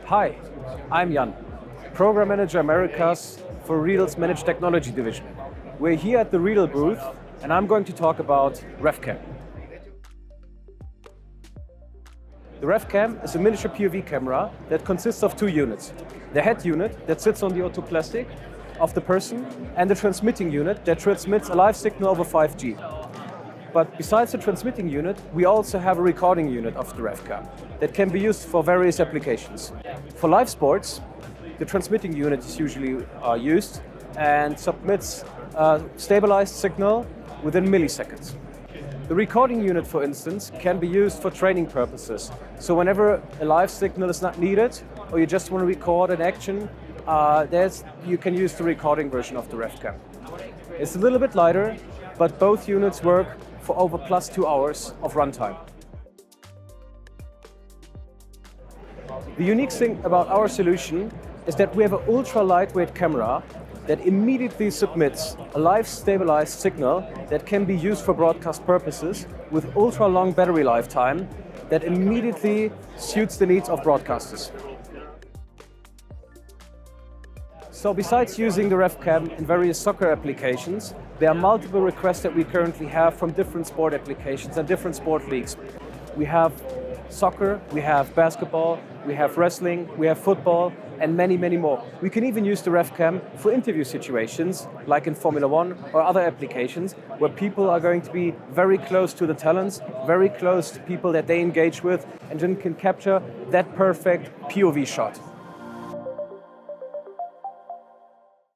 Hi, I'm Jan, Program Manager Americas for Riedel's Managed Technology Division. We're here at the Riedel booth and I'm going to talk about RefCam. The RefCam is a miniature POV camera that consists of two units. The head unit that sits on the otoplastic of the person and the transmitting unit that transmits a live signal over 5G. But besides the transmitting unit, we also have a recording unit of the RefCam that can be used for various applications. For live sports, the transmitting unit is usually used and submits a stabilized signal within milliseconds. The recording unit, for instance, can be used for training purposes. So whenever a live signal is not needed, or you just want to record an action, you can use the recording version of the RefCam. It's a little bit lighter, but both units work for over plus 2 hours of runtime. The unique thing about our solution is that we have an ultra lightweight camera that immediately submits a live stabilized signal that can be used for broadcast purposes with ultra long battery lifetime that immediately suits the needs of broadcasters. So besides using the RefCam in various soccer applications, there are multiple requests that we currently have from different sport applications and different sport leagues. We have soccer, we have basketball, we have wrestling, we have football, and many, many more. We can even use the RefCam for interview situations, like in Formula One or other applications, where people are going to be very close to the talents, very close to people that they engage with, and then can capture that perfect POV shot.